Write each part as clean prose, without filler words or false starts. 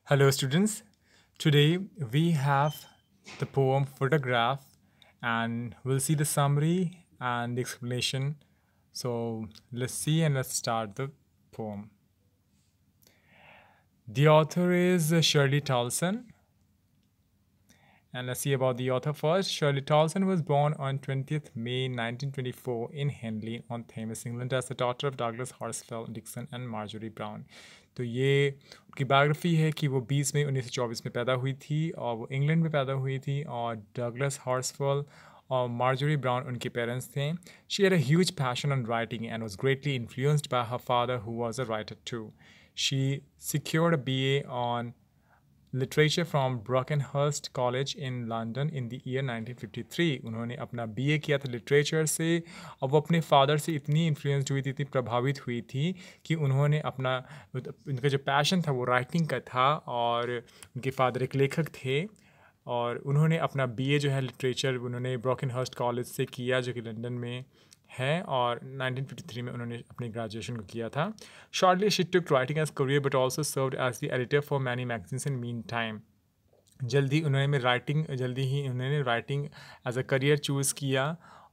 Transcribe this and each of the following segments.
Hello, students. Today we have the poem Photograph, and we'll see the summary and the explanation. So, let's see and let's start the poem. The author is Shirley Tolson, and let's see about the author first. Shirley Tolson was born on 20th May 1924 in Henley on Thames, England, as the daughter of Douglas Horsfall Dixon and Marjorie Brown. तो ये उनकी biography है कि वो 20 मई 1924 में पैदा हुई थी और वो इंग्लैंड में पैदा हुई थी और डगलस हॉर्सफॉल और मार्जोरी ब्राउन उनके पेरेंट्स थे. She had a huge passion on writing and was greatly influenced by her father who was a writer too. She secured a BA on literature from Brockenhurst college in London in the year 1953. उन्होंने अपना BA किया था literature से और वो अपने father से इतनी इन्फ्लुएंस्ड हुई थी, इतनी प्रभावित हुई थी कि उन्होंने अपना उनका जो पैशन था वो राइटिंग का था और उनके फादर एक लेखक थे और उन्होंने अपना बीए जो है लिटरेचर उन्होंने ब्रॉकनहर्स्ट कॉलेज से किया जो कि लंदन में है और 1953 में उन्होंने अपनी ग्रेजुएशन को किया था. Shortly she took writing as career but also served as the editor for many magazines in mean time. जल्दी ही उन्होंने writing as a career choose किया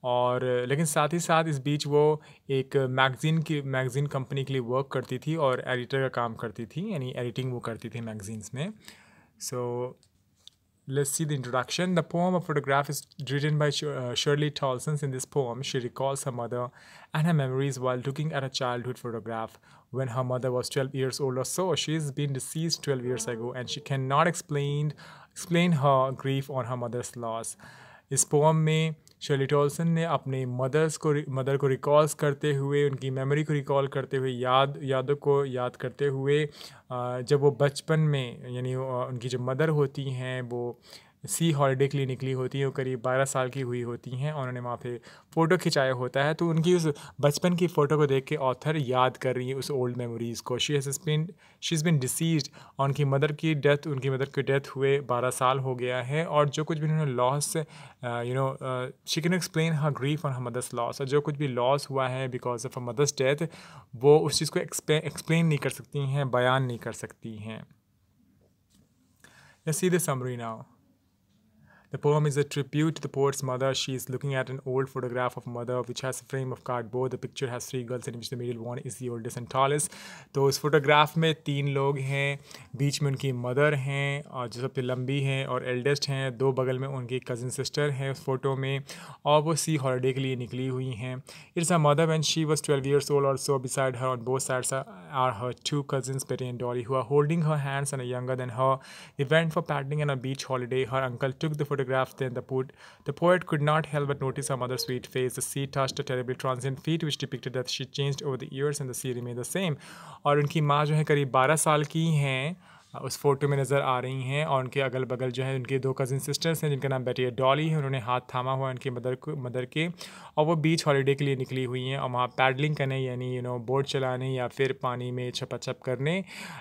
और लेकिन साथ ही साथ इस बीच वो एक मैगज़ीन कंपनी के लिए वर्क करती थी और एडिटर का काम करती थी, यानी एडिटिंग वो करती थी मैगज़ीन्स में. सो let's see the introduction. The poem A Photograph is written by Shirley Tolson. In this poem, she recalls her mother and her memories while looking at a childhood photograph when her mother was 12 years old or so. She has been deceased 12 years ago and she cannot explain her grief on her mother's loss. इस pome में Shirley Toulson ने अपने mother को recalls करते हुए, उनकी memory को recall करते हुए, यादों को याद करते हुए जब वो बचपन में यानी उनकी जो मदर होती हैं वो सी हॉलीडे के लिए निकली होती हैं, वो करीब 12 साल की हुई होती हैं और उन्होंने वहाँ पे फ़ोटो खिंचाया होता है, तो उनकी उस बचपन की फ़ोटो को देख के ऑथर याद कर रही है उस ओल्ड मेमोरीज़ को. शी इज़ बिन डिसीज्ड और उनकी मदर की डेथ हुए 12 साल हो गया है और जो कुछ भी उन्होंने loss she can explain her grief on her mother's loss. और जो कुछ भी लॉस हुआ है because of a mother's death वो उस चीज़ को एक्सप्लेन नहीं कर सकती हैं, बयान नहीं कर सकती हैं. Let's see the summary now. The poem is a tribute to the poet's mother. She is looking at an old photograph of mother which has a frame of cardboard. The picture has three girls in which the middle one is the oldest and tallest. तो उस photograph में 3 लोग हैं, बीच में उनकी mother हैं और जो सबसे लंबी हैं और एल्डेस्ट हैं, 2 बगल में उनकी कज़न सिस्टर हैं उस फोटो में और वो सी हॉलीडे के लिए निकली हुई हैं. It's her mother when she was 12 years old or so. Beside her on both sides are her 2 cousins Betty and Dolly who are holding her hands and are younger than her. They went for paddling on a beach holiday. Her uncle took the photograph. Then the poet could not help but notice her mother's sweet face. The sea touched her terribly transient feet, which depicted that she changed over the years and the sea remained the same. और उनकी माँ जो है करीब 12 साल की हैं, उस फ़ोटो में नज़र आ रही हैं और उनके अगल बगल जो है उनके 2 कज़न सिस्टर्स हैं जिनका नाम बेटी और डॉली है. उन्होंने हाथ थामा हुआ उनकी मदर के और वो बीच हॉलीडे के लिए निकली हुई हैं और वहाँ पैडलिंग करने यानी बोट चलाने या फिर पानी में छपाछप करने.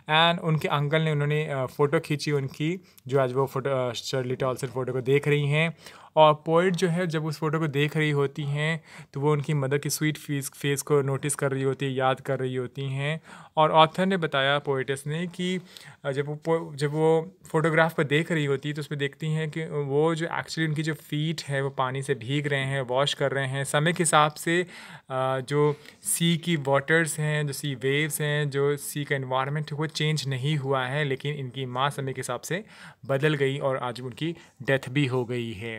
एंड उनके अंकल ने उन्होंने फ़ोटो खींची उनकी, जो आज वो फ़ोटो शर्ली टॉल्सन फ़ोटो को देख रही हैं. और पोइट जो है जब उस फ़ोटो को देख रही होती हैं तो वो उनकी मदर की स्वीट फेस को नोटिस कर रही होती है, याद कर रही होती हैं. और ऑथर ने बताया, पोइटस ने, कि जब वो फ़ोटोग्राफ को देख रही होती है तो उसमें देखती हैं कि वो जो एक्चुअली उनकी जो फ़ीट है वो पानी से भीग रहे हैं, वॉश कर रहे हैं. समय के हिसाब से जो सी की वाटर्स हैं, जो सी वेव्स हैं, जो सी का इन्वायरमेंट है वो चेंज नहीं हुआ है, लेकिन इनकी माँ समय के हिसाब से बदल गई और आज उनकी डेथ भी हो गई है.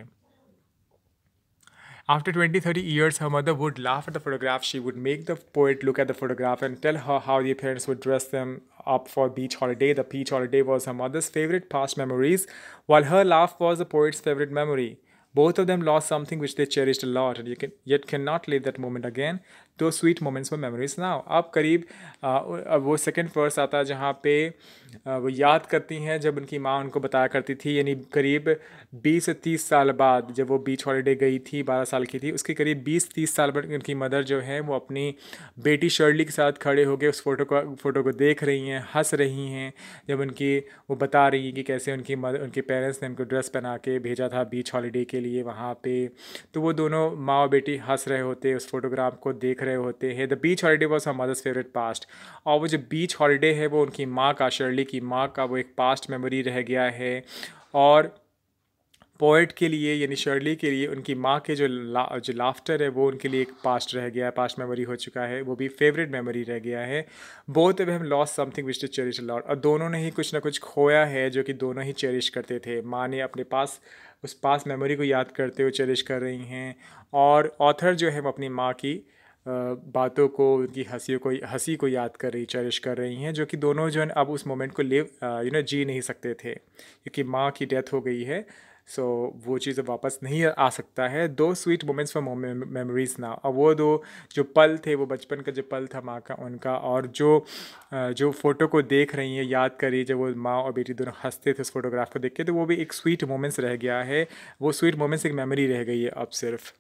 After 20-30 years, her mother would laugh at the photograph. She would make the poet look at the photograph and tell her how the parents would dress them up for beach holiday. The beach holiday was her mother's favorite past memories, while her laugh was the poet's favorite memory. Both of them lost something which they cherished a lot, and yet cannot live that moment again. Those sweet moments were memories now. अब करीब अब वो second verse आता है जहाँ पे वो याद करती हैं जब उनकी माँ उनको बताया करती थी, यानी करीब 20 से 30 साल बाद जब वो बीच हॉलीडे गई थी, 12 साल की थी, उसके करीब 20-30 साल बाद उनकी मदर जो है वो अपनी बेटी शर्ली के साथ खड़े होकर उस फ़ोटो को देख रही हैं, हंस रही हैं. जब वो बता रही हैं कि कैसे उनके पेरेंट्स ने उनको ड्रेस पहना के भेजा था बीच हॉलीडे के लिए वहाँ पे, तो वो दोनों माँ और बेटी हंस रहे होते, उस फोटोग्राफ को देख रहे होते हैं। The beach holiday was her mother's favourite past, और वो जो बीच हॉलीडे है वो उनकी माँ का, शर्ली की माँ का, वो एक पास्ट मेमोरी रह गया है। और पोइट के लिए यानी शर्ली के लिए उनकी माँ के जो लाफ्टर है वो उनके लिए एक पास्ट रह गया है, पास्ट मेमोरी हो चुका है, वो भी फेवरेट मेमोरी रह गया है। Both of them lost something which to cherish a lot, और दोनों ने ही कुछ ना कुछ खोया है जो कि दोनों ही चेरिश करते थे। माँ ने अपने पास उस पास मेमोरी को याद करते हुए चेरिश कर रही हैं, और ऑथर जो है वो अपनी माँ की बातों को, उनकी हंसी को याद कर रही, चेरिश कर रही हैं, जो कि दोनों जो है अब उस मोमेंट को जी नहीं सकते थे क्योंकि माँ की डेथ हो गई है। सो वो चीज़ वापस नहीं आ सकता है। दो स्वीट मोमेंट्स फॉर मेमोरीज ना, और वो दो जो पल थे, वो बचपन का जो पल था माँ का उनका, और जो फ़ोटो को देख रही हैं, याद करी जब वो माँ और बेटी दोनों हंसते थे उस फोटोग्राफ को देख के, तो वो भी एक स्वीट मोमेंट्स रह गया है। वो स्वीट मोमेंट्स एक मेमोरी रह गई है अब सिर्फ।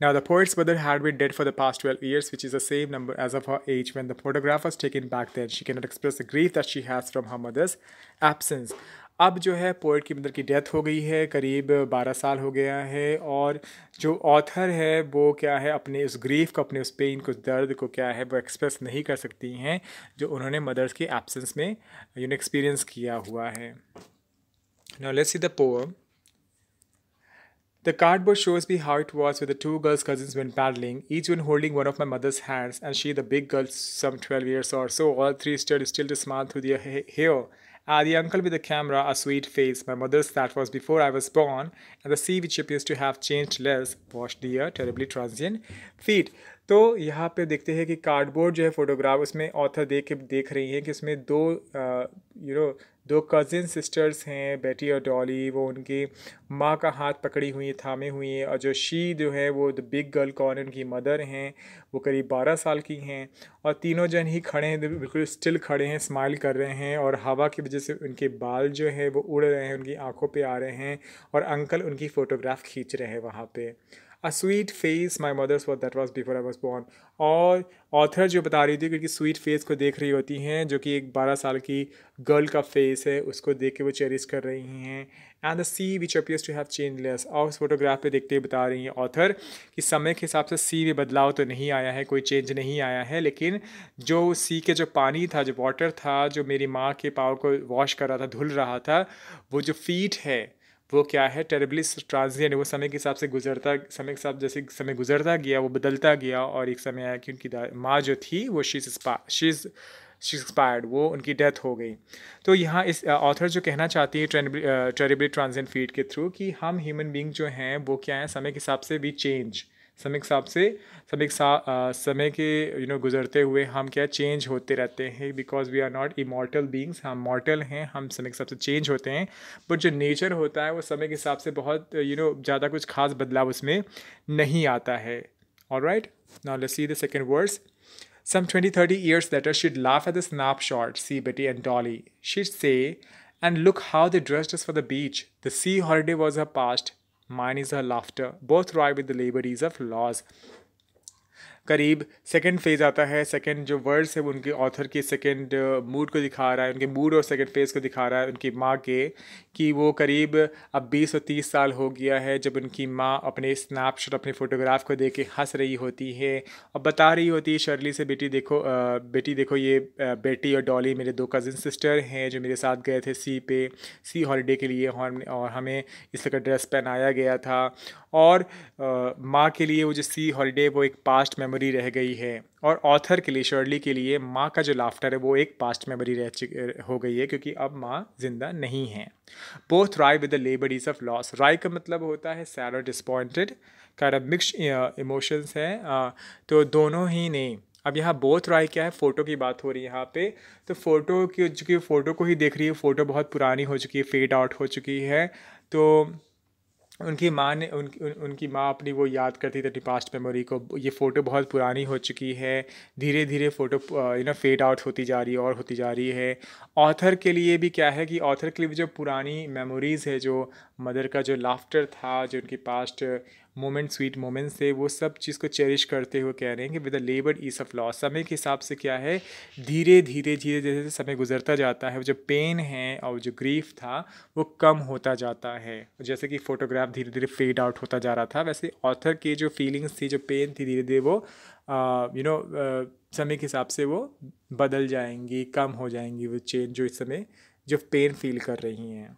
Now, the poet's mother had been dead for the past 12 years, which is the same number as of her age when the photograph was taken back then. She cannot express the grief that she has from her mother's absence. अब जो है poet की mother की death हो गई है, करीब 12 साल हो गया है, और जो ऑथर है वो क्या है, अपने उस ग्रीफ को, अपने उस पेन को, दर्द को क्या है वो एक्सप्रेस नहीं कर सकती हैं जो उन्होंने मदर्स की एब्सेंस में एक्सपीरियंस किया हुआ है। Now let's see the poem. The cardboard shows me how it was with the two girls' cousins when paddling, each one holding one of my mother's hands, and she, the big girl, some 12 years or so. All three stood still to smile through their hair. The uncle with the camera, a sweet face, my mother's that was before I was born, and the sea which appears to have changed less, washed the terribly transient feet. तो यहाँ पे देखते हैं कि cardboard जो है photograph, उसमें author देख रही हैं कि उसमें दो कज़िन सिस्टर्स हैं, बेटी और डॉली, वो उनकी माँ का हाथ पकड़ी हुई है, थामे हुई है, और जो शी जो है वो द बिग गर्ल कौन है, उनकी मदर हैं, वो करीब 12 साल की हैं, और तीनों जन ही खड़े हैं, बिल्कुल स्टिल खड़े हैं, स्माइल कर रहे हैं, और हवा की वजह से उनके बाल जो है वो उड़ रहे हैं, उनकी आंखों पे आ रहे हैं, और अंकल उनकी फ़ोटोग्राफ खींच रहे हैं वहाँ पे। A sweet face my mother's was that was before I was born, और ऑथर जो बता रही थी क्योंकि स्वीट फेस को देख रही होती हैं, जो कि एक 12 साल की गर्ल का फेस है, उसको देख के वो चेरिश कर रही हैं। And the sea which appears to have change less, और उस फोटोग्राफ पे देखते हुए बता रही हैं ऑथर कि समय के हिसाब से सी में बदलाव तो नहीं आया है, कोई चेंज नहीं आया है, लेकिन जो सी के जो पानी था, जो वाटर था, जो मेरी माँ के पाँव को वॉश कर रहा था, धुल रहा था, वो जो फीट है वो क्या है, टेरिबली ट्रांजिएंट, वो समय के हिसाब से समय के साथ जैसे समय गुजरता गया वो बदलता गया, और एक समय आया कि उनकी माँ जो थी वो शी एक्सपायर्ड, वो उनकी डेथ हो गई। तो यहाँ इस ऑथर जो कहना चाहती है टेरिबली ट्रांजिएंट फीट के थ्रू कि हम ह्यूमन बींग जो हैं वो क्या है, समय के हिसाब से भी चेंज, समय के हिसाब से समय के गुजरते हुए हम क्या चेंज होते रहते हैं, because we are not immortal beings, हम मॉर्टल हैं, हम समय के हिसाब से चेंज होते हैं, बट जो नेचर होता है वो समय के हिसाब से बहुत ज़्यादा कुछ खास बदलाव उसमें नहीं आता है। Alright, now let's see the second words. Some 20-30 years later, she'd laugh at the snapshot, see Betty and Dolly. She'd say, and look how they dressed us for the beach. The sea holiday was her past, mine is her laughter. Both ride with the liberties of laws. करीब second phase आता है, second जो words है वो उनके author के second mood को दिखा रहा है, उनके मूड और सेकंड फेज़ को दिखा रहा है उनकी माँ के, कि वो करीब अब 20 और 30 साल हो गया है जब उनकी माँ अपने स्नैपशॉट, अपने फ़ोटोग्राफ को देख के हंस रही होती है और बता रही होती है शर्ली से, बेटी देखो ये बेटी और डॉली मेरे दो कज़न सिस्टर हैं जो मेरे साथ गए थे सी हॉलीडे के लिए, और हमें इस तरह का ड्रेस पहनाया गया था, और माँ के लिए वो जो सी हॉलीडे वो एक पास्ट मेमोरी रह गई है, और ऑथर के लिए, शर्ली के लिए, माँ का जो लाफ्टर है वो एक पास्ट मेमोरी हो गई है क्योंकि अब माँ जिंदा नहीं है। Both wry with the labours of loss, wry का मतलब होता है सैड और disappointed, kind of mixed emotions हैं, तो दोनों ही ने, अब यहाँ बोथ राय क्या है, फ़ोटो की बात हो रही है यहाँ पे, तो फ़ोटो की चूँकि फ़ोटो को ही देख रही है, फ़ोटो बहुत पुरानी हो चुकी है, फेड आउट हो चुकी है, तो उनकी माँ ने उनकी माँ अपनी वो याद करती थी पास्ट मेमोरी को, ये फ़ोटो बहुत पुरानी हो चुकी है, धीरे धीरे फ़ोटो फेड आउट होती जा रही है और होती जा रही है। ऑथर के लिए भी क्या है कि ऑथर के लिए भी जो पुरानी मेमोरीज़ है, जो मदर का जो लाफ्टर था, जो उनकी पास्ट मोमेंट, स्वीट मोमेंट से वो सब चीज़ को चेरिश करते हुए कह रहे हैं कि with the laboured ease of loss, समय के हिसाब से क्या है, धीरे धीरे धीरे जैसे जैसे समय गुजरता जाता है वो जो पेन है और जो ग्रीफ था वो कम होता जाता है। जैसे कि फ़ोटोग्राफ धीरे धीरे फेड आउट होता जा रहा था, वैसे ऑथर की जो फीलिंग्स थी, जो पेन थी, धीरे धीरे वो समय के हिसाब से वो बदल जाएंगी, कम हो जाएंगी वो चेंज जो इस समय जो पेन फील कर रही हैं।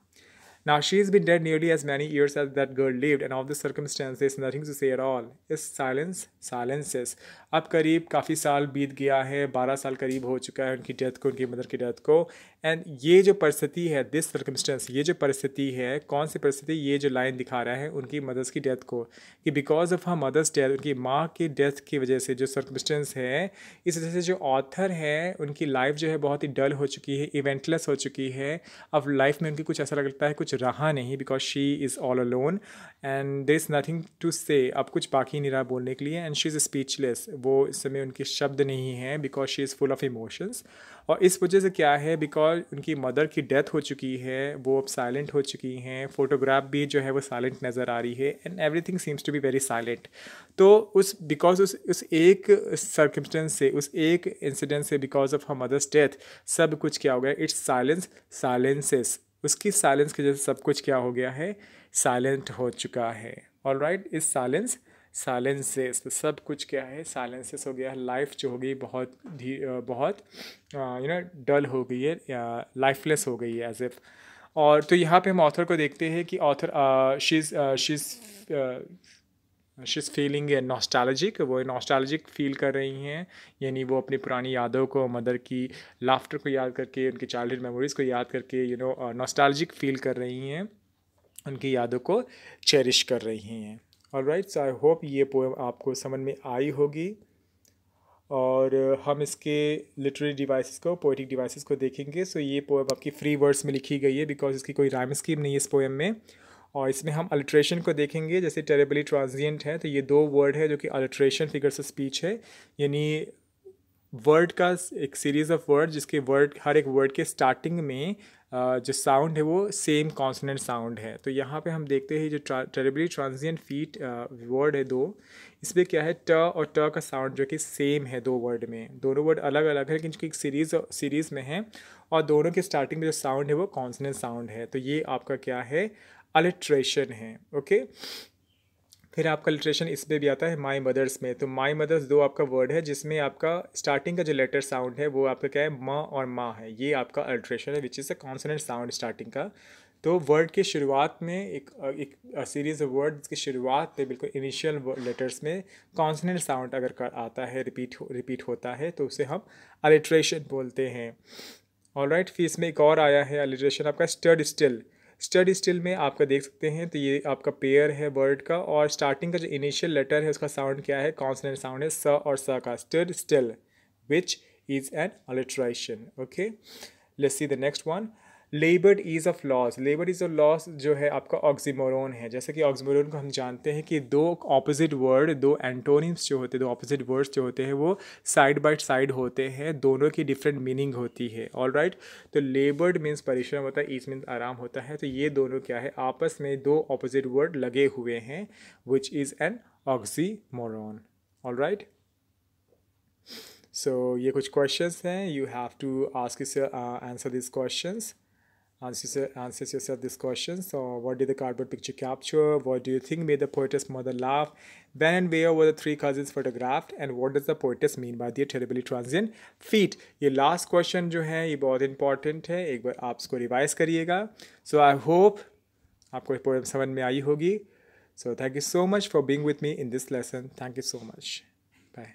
Now she's been dead nearly as many years as that girl lived, and of the circumstances nothing to say at all. Is silence silences. अब करीब काफ़ी साल बीत गया है, 12 साल करीब हो चुका है उनकी डेथ को, उनकी मदर की डेथ को। एंड ये जो परिस्थिति है, दिस सर्कमस्टेंस, ये जो परिस्थिति है, कौन सी परिस्थिति, ये जो लाइन दिखा रहा है उनकी मदर्स की डेथ को, कि because of her mother's death, उनकी माँ की डेथ की वजह से जो सर्कमस्टेंस है, इस वजह से जो ऑथर है उनकी लाइफ जो है बहुत ही डल हो चुकी है, इवेंटलेस हो चुकी है। अब लाइफ में उनकी कुछ ऐसा लगता है कुछ रहा नहीं, because she is all alone and there is nothing to say. अब कुछ बाकी नहीं रहा बोलने के लिए, एंड शी इज़ स्पीचलेस, वो इस समय उनके शब्द नहीं हैं, because she is full of emotions. और इस वजह से क्या है, बिकॉज उनकी मदर की डेथ हो चुकी है, वो अब साइलेंट हो चुकी हैं, फोटोग्राफ भी जो है वो साइलेंट नज़र आ रही है, and everything seems to be very silent. तो उस एक सर्कमस्टेंस से, उस एक इंसिडेंट से, because of her mother's death, सब कुछ क्या हो गया, इट्स साइलेंसेस, उसकी साइलेंस की वजह से सब कुछ क्या हो गया है, साइलेंट हो चुका है। ऑलराइट, इस साइलेंसेस, तो सब कुछ क्या है, साइलेंसेस हो गया है। लाइफ जो हो गई बहुत डल हो गई है, लाइफलेस हो गई है एज इफ। और तो यहाँ पे हम ऑथर को देखते हैं कि author she is feeling A nostalgic, वो नॉस्टैल्जिक फील कर रही हैं, यानी वो अपनी पुरानी यादों को, मदर की लाफ्टर को याद करके, उनकी चाइल्डहुड मेमोरीज़ को याद करके नॉस्टैल्जिक फील कर रही हैं, उनकी यादों को चेरिश कर रही हैं। ऑलराइट, सो आई होप ये पोएम आपको समझ में आई होगी, और हम इसके लिटरेरी डिवाइसेस को, पोएटिक डिवाइसेस को देखेंगे। सो ये पोएम आपकी फ्री वर्ड्स में लिखी गई है, बिकॉज इसकी कोई राइम स्कीम नहीं है इस पोएम में। और इसमें हम अलिट्रेशन को देखेंगे, जैसे टेरेबली ट्रांजिएंट है, तो ये 2 वर्ड है जो कि अलिट्रेशन फिगर्स ऑफ स्पीच है, यानी वर्ड का एक सीरीज़ ऑफ वर्ड, जिसके वर्ड, हर एक वर्ड के स्टार्टिंग में जो साउंड है वो सेम कॉन्सोनेंट साउंड है। तो यहाँ पे हम देखते हैं जो टेरेबली ट्रांजिएंट फीट वर्ड है 2, इसमें क्या है, ट और ट का साउंड जो कि सेम है 2 वर्ड में, दोनों वर्ड अलग अलग है लेकिन इनकी एक सीरीज़ में है, और दोनों के स्टार्टिंग में जो साउंड है वो कॉन्सोनेंट साउंड है। तो ये आपका क्या है, अलिट्रेशन है। ओके, फिर आपका लिटरेशन इसमें भी आता है माई मदर्स में। तो माई मदर्स 2 आपका वर्ड है, जिसमें आपका स्टार्टिंग का जो लेटर साउंड है वो आपका क्या है, म और माँ है, ये आपका अल्ट्रेशन है, which is a consonant sound starting का। तो वर्ड के शुरुआत में एक सीरीज ऑफ वर्ड की शुरुआत में बिल्कुल इनिशियल लेटर्स में कॉन्सोनेंट साउंड अगर आता है, रिपीट होता है, तो उसे हम अलिट्रेशन बोलते हैं। ऑलराइट, फिर इसमें एक और आया है अलिट्रेशन आपका स्टड स्टिल में आपका देख सकते हैं, तो ये आपका पेयर है वर्ड का, और स्टार्टिंग का जो इनिशियल लेटर है उसका साउंड क्या है, कॉन्सोनेंट साउंड है, स और स का, stud still, which is an alliteration. Okay, let's see the next one, laboured ease of loss. Laboured ease of loss जो है आपका ऑक्सीमोरोन है। जैसे कि ऑक्सीमोरोन को हम जानते हैं कि 2 ऑपोजिट वर्ड, 2 एंटोनिम्स जो होते हैं, 2 ऑपोजिट वर्ड्स जो होते हैं वो साइड बाय साइड होते हैं, दोनों की डिफरेंट मीनिंग होती है। ऑलराइट, तो लेबर्ड मीन्स परिश्रम होता है, ईज मीन्स आराम होता है, तो ये दोनों क्या है, आपस में 2 ऑपोजिट वर्ड लगे हुए हैं, which is an oxymoron. Alright, so ये कुछ क्वेश्चंस हैं, you have to answer this questions. Answers yourself this question. So, what did the cardboard picture capture? What do you think made the poetess mother laugh? When and where were the 3 cousins photographed? And what does the poetess mean by their terribly transient feat? ये last question जो है ये बहुत important है, एक बार आप इसको revise करिएगा। सो आई होप आपको पोएम समझ में आई होगी। So thank you so much for being with me in this lesson. Thank you so much. Bye.